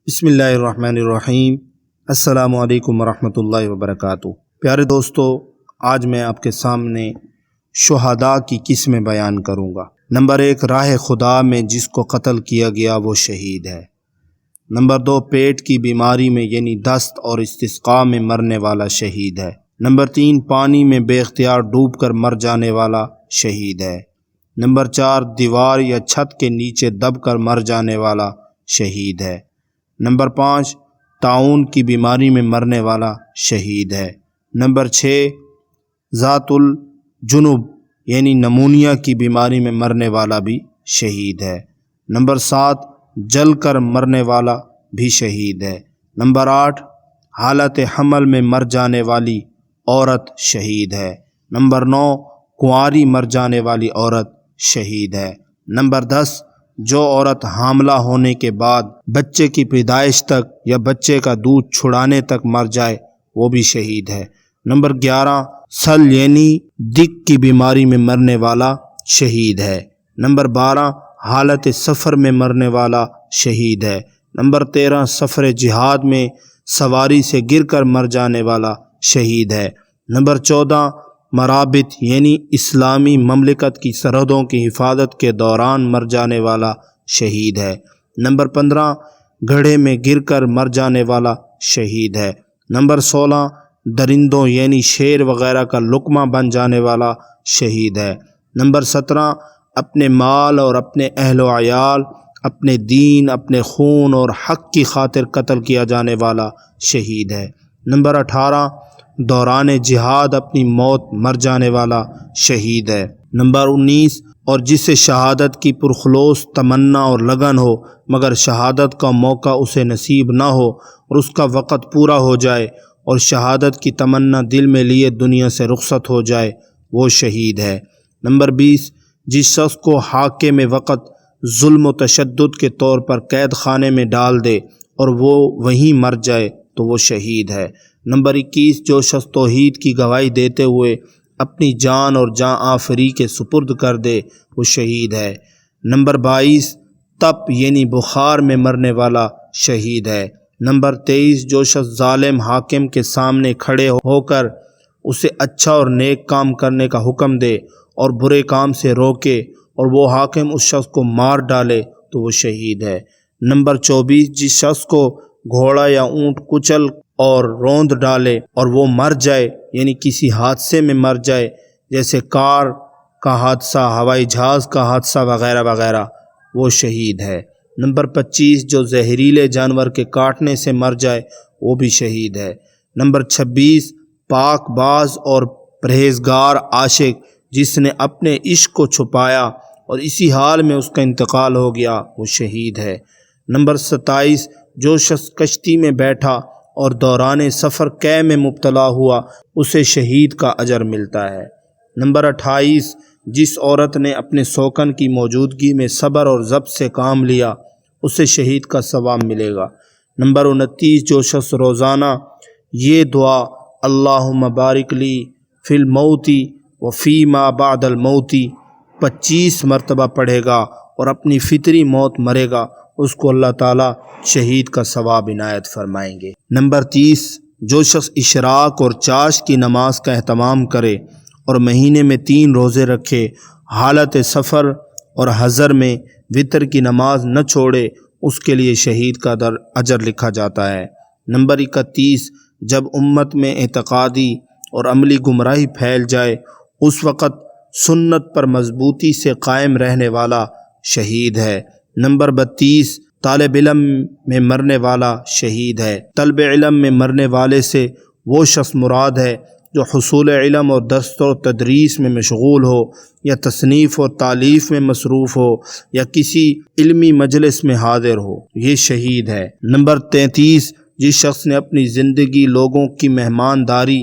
بسم اللہ الرحمن الرحیم۔ السلام علیکم ورحمۃ اللہ وبرکاتہ۔ پیارے دوستو، آج میں آپ کے سامنے شہداء کی قسمیں بیان کروں گا۔ نمبر 1، راہ خدا میں جس کو قتل کیا گیا وہ شہید ہے۔ نمبر 2، پیٹ کی بیماری میں یعنی دست اور استسقاء میں مرنے والا شہید ہے۔ نمبر 3، پانی میں بے اختیار ڈوب کر مر جانے والا شہید ہے۔ نمبر 4، دیوار یا چھت کے نیچے دب کر مر جانے والا شہید ہے۔ نمبر 5، طاعون کی بیماری میں مرنے والا شہید ہے۔ نمبر 6، ذات الجنب یعنی نمونیا کی بیماری میں مرنے والا بھی شہید ہے۔ نمبر 7، جل کر مرنے والا بھی شہید ہے۔ نمبر 8، حالت حمل میں مر جانے والی عورت شہید ہے۔ نمبر 9، کنواری مر جانے والی عورت شہید ہے۔ نمبر 10، جو عورت حاملہ ہونے کے بعد بچے کی پیدائش تک یا بچے کا دودھ چھڑانے تک مر جائے وہ بھی شہید ہے۔ نمبر 11، سل یعنی دق کی بیماری میں مرنے والا شہید ہے۔ نمبر 12، حالت سفر میں مرنے والا شہید ہے۔ نمبر 13، سفر جہاد میں سواری سے گر کر مر جانے والا شہید ہے۔ نمبر 14، مرابط یعنی اسلامی مملکت کی سرحدوں کی حفاظت کے دوران مر جانے والا شہید ہے۔ نمبر 15، گڑھے میں گر کر مر جانے والا شہید ہے۔ نمبر 16، درندوں یعنی شیر وغیرہ کا لقمہ بن جانے والا شہید ہے۔ نمبر 17، اپنے مال اور اپنے اہل و عیال، اپنے دین، اپنے خون اور حق کی خاطر قتل کیا جانے والا شہید ہے۔ نمبر 18، دوران جہاد اپنی موت مر جانے والا شہید ہے۔ نمبر 19، اور جسے شہادت کی پرخلوص تمنا اور لگن ہو مگر شہادت کا موقع اسے نصیب نہ ہو اور اس کا وقت پورا ہو جائے اور شہادت کی تمنا دل میں لیے دنیا سے رخصت ہو جائے وہ شہید ہے۔ نمبر 20، جس شخص کو حاکم وقت ظلم و تشدد کے طور پر قید خانے میں ڈال دے اور وہ وہیں مر جائے تو وہ شہید ہے۔ نمبر 21، جو شخص توحید کی گواہی دیتے ہوئے اپنی جان اور جاں آفری کے سپرد کر دے وہ شہید ہے۔ نمبر 22، تپ یعنی بخار میں مرنے والا شہید ہے۔ نمبر 23، جو شخص ظالم حاکم کے سامنے کھڑے ہو کر اسے اچھا اور نیک کام کرنے کا حکم دے اور برے کام سے روکے اور وہ حاکم اس شخص کو مار ڈالے تو وہ شہید ہے۔ نمبر 24، جس شخص کو گھوڑا یا اونٹ کچل اور روند ڈالے اور وہ مر جائے یعنی کسی حادثے میں مر جائے جیسے کار کا حادثہ، ہوائی جہاز کا حادثہ وغیرہ وغیرہ وہ شہید ہے۔ نمبر 25، جو زہریلے جانور کے کاٹنے سے مر جائے وہ بھی شہید ہے۔ نمبر 26، پاک باز اور پرہیزگار عاشق جس نے اپنے عشق کو چھپایا اور اسی حال میں اس کا انتقال ہو گیا وہ شہید ہے۔ نمبر 27، جو شخص کشتی میں بیٹھا اور دوران سفر قے میں مبتلا ہوا اسے شہید کا اجر ملتا ہے۔ نمبر 28، جس عورت نے اپنے سوکن کی موجودگی میں صبر اور ضبط سے کام لیا اسے شہید کا ثواب ملے گا۔ نمبر 29، جو شخص روزانہ یہ دعا اللہم بارک لی فی الموت و فی ما بعد الموت 25 مرتبہ پڑھے گا اور اپنی فطری موت مرے گا اس کو اللہ تعالیٰ شہید کا ثواب عنایت فرمائیں گے۔ نمبر 30، جو شخص اشراق اور چاش کی نماز کا اہتمام کرے اور مہینے میں 3 روزے رکھے، حالت سفر اور حضر میں وتر کی نماز نہ چھوڑے اس کے لیے شہید کا اجر لکھا جاتا ہے۔ نمبر 31، جب امت میں اعتقادی اور عملی گمراہی پھیل جائے اس وقت سنت پر مضبوطی سے قائم رہنے والا شہید ہے۔ نمبر 32، طالب علم میں مرنے والا شہید ہے۔ طلب علم میں مرنے والے سے وہ شخص مراد ہے جو حصول علم اور درس و تدریس میں مشغول ہو یا تصنیف اور تالیف میں مصروف ہو یا کسی علمی مجلس میں حاضر ہو، یہ شہید ہے۔ نمبر 33، جس شخص نے اپنی زندگی لوگوں کی مہمانداری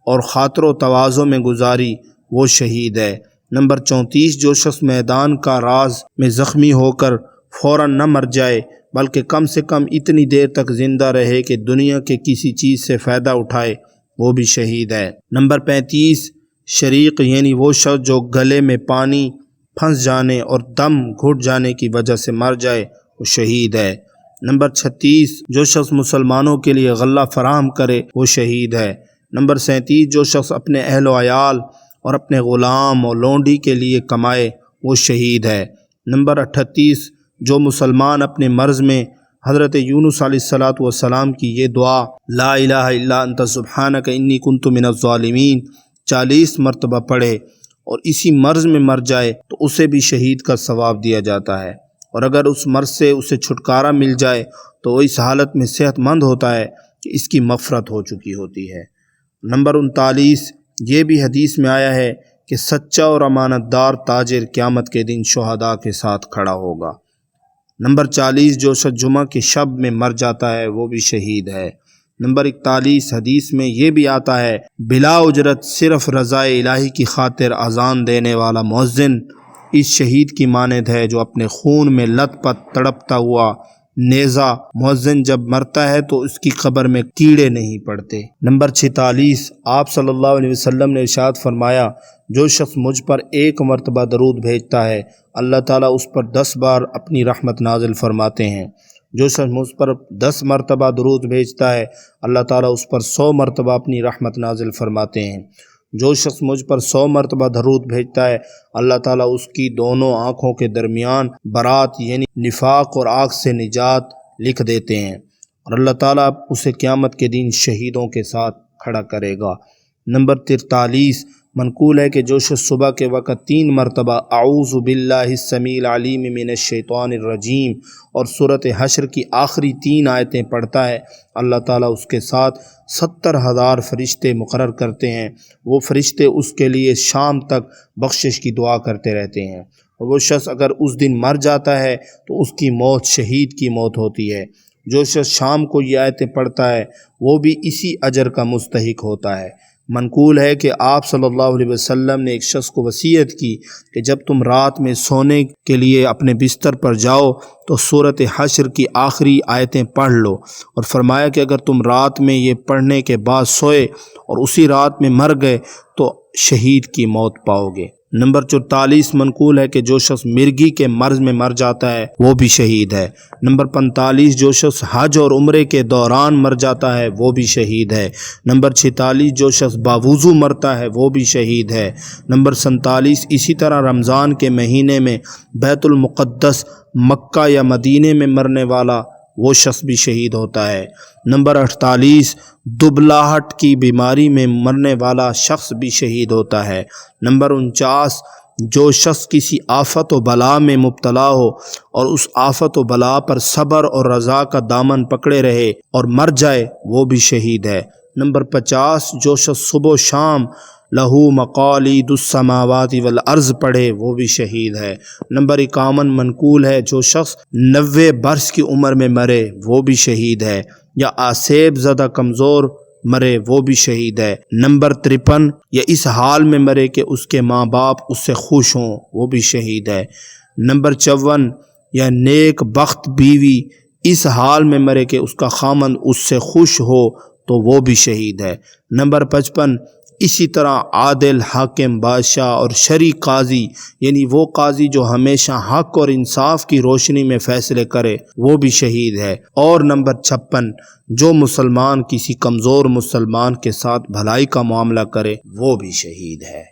اور خاطر و تواضع میں گزاری وہ شہید ہے۔ نمبر 34، جو شخص میدان کا راز میں زخمی ہو کر فوراً نہ مر جائے بلکہ کم سے کم اتنی دیر تک زندہ رہے کہ دنیا کے کسی چیز سے فائدہ اٹھائے وہ بھی شہید ہے۔ نمبر 35، شریق یعنی وہ شخص جو گلے میں پانی پھنس جانے اور دم گھٹ جانے کی وجہ سے مر جائے وہ شہید ہے۔ نمبر 36 جو شخص مسلمانوں کے لیے غلہ فراہم کرے وہ شہید ہے۔ نمبر 37 جو شخص اپنے اہل و عیال اور اپنے غلام اور لونڈی کے لیے کمائے وہ شہید ہے۔ نمبر 38 جو مسلمان اپنے مرض میں حضرت یونس علیہ السلام کی یہ دعا لا الہ الا انت سبحانک انی کنت من الظالمین 40 مرتبہ پڑھے اور اسی مرض میں مر جائے تو اسے بھی شہید کا ثواب دیا جاتا ہے، اور اگر اس مرض سے اسے چھٹکارا مل جائے تو وہ اس حالت میں صحت مند ہوتا ہے کہ اس کی مغفرت ہو چکی ہوتی ہے۔ نمبر 39 یہ بھی حدیث میں آیا ہے کہ سچا اور امانت دار تاجر قیامت کے دن شہداء کے ساتھ کھڑا ہوگا۔ نمبر 40 جو شخص جمعہ کے شب میں مر جاتا ہے وہ بھی شہید ہے۔ نمبر 41 حدیث میں یہ بھی آتا ہے بلا اجرت صرف رضا الہی کی خاطر اذان دینے والا مؤذن اس شہید کی مانند ہے جو اپنے خون میں لت پت تڑپتا ہوا نیزہ مؤذن جب مرتا ہے تو اس کی قبر میں کیڑے نہیں پڑتے۔ نمبر 46 آپ صلی اللہ علیہ وسلم نے ارشاد فرمایا جو شخص مجھ پر 1 مرتبہ درود بھیجتا ہے اللہ تعالیٰ اس پر 10 بار اپنی رحمت نازل فرماتے ہیں۔ جو شخص مجھ پر 10 مرتبہ درود بھیجتا ہے اللہ تعالیٰ اس پر 100 مرتبہ اپنی رحمت نازل فرماتے ہیں۔ جو شخص مجھ پر 100 مرتبہ درود بھیجتا ہے اللہ تعالیٰ اس کی دونوں آنکھوں کے درمیان برات یعنی نفاق اور آگ سے نجات لکھ دیتے ہیں، اور اللہ تعالیٰ اسے قیامت کے دن شہیدوں کے ساتھ کھڑا کرے گا۔ نمبر 43 منقول ہے کہ جو شخص صبح کے وقت 3 مرتبہ اعوذ باللہ السمیع العلیم من الشیطان الرجیم اور سورۃ حشر کی آخری 3 آیتیں پڑھتا ہے اللہ تعالیٰ اس کے ساتھ 70,000 فرشتے مقرر کرتے ہیں، وہ فرشتے اس کے لیے شام تک بخشش کی دعا کرتے رہتے ہیں، اور وہ شخص اگر اس دن مر جاتا ہے تو اس کی موت شہید کی موت ہوتی ہے۔ جو شخص شام کو یہ آیتیں پڑھتا ہے وہ بھی اسی اجر کا مستحق ہوتا ہے۔ منقول ہے کہ آپ صلی اللہ علیہ وسلم نے ایک شخص کو وصیت کی کہ جب تم رات میں سونے کے لیے اپنے بستر پر جاؤ تو سورۃ حشر کی آخری آیتیں پڑھ لو، اور فرمایا کہ اگر تم رات میں یہ پڑھنے کے بعد سوئے اور اسی رات میں مر گئے تو شہید کی موت پاؤ گے۔ نمبر 44 منقول ہے کہ جو شخص مرگی کے مرض میں مر جاتا ہے وہ بھی شہید ہے۔ نمبر 45 جو شخص حج اور عمرے کے دوران مر جاتا ہے وہ بھی شہید ہے۔ نمبر 46 جو شخص باوضو مرتا ہے وہ بھی شہید ہے۔ نمبر 47 اسی طرح رمضان کے مہینے میں بیت المقدس مکہ یا مدینے میں مرنے والا وہ شخص بھی شہید ہوتا ہے۔ نمبر 48 دبلاہٹ کی بیماری میں مرنے والا شخص بھی شہید ہوتا ہے۔ نمبر 49 جو شخص کسی آفت و بلا میں مبتلا ہو اور اس آفت و بلا پر صبر اور رضا کا دامن پکڑے رہے اور مر جائے وہ بھی شہید ہے۔ نمبر 50 جو شخص صبح و شام لہو مقالید السماوات والارض پڑھے وہ بھی شہید ہے۔ نمبر 51 منقول ہے جو شخص 90 برس کی عمر میں مرے وہ بھی شہید ہے، یا آسیب زدہ کمزور مرے وہ بھی شہید ہے۔ نمبر 53 یا اس حال میں مرے کہ اس کے ماں باپ اس سے خوش ہوں وہ بھی شہید ہے۔ نمبر 54 یا نیک بخت بیوی اس حال میں مرے کہ اس کا خامند اس سے خوش ہو تو وہ بھی شہید ہے۔ نمبر 55 اسی طرح عادل حاکم بادشاہ اور شرعی قاضی یعنی وہ قاضی جو ہمیشہ حق اور انصاف کی روشنی میں فیصلے کرے وہ بھی شہید ہے۔ اور نمبر 56 جو مسلمان کسی کمزور مسلمان کے ساتھ بھلائی کا معاملہ کرے وہ بھی شہید ہے۔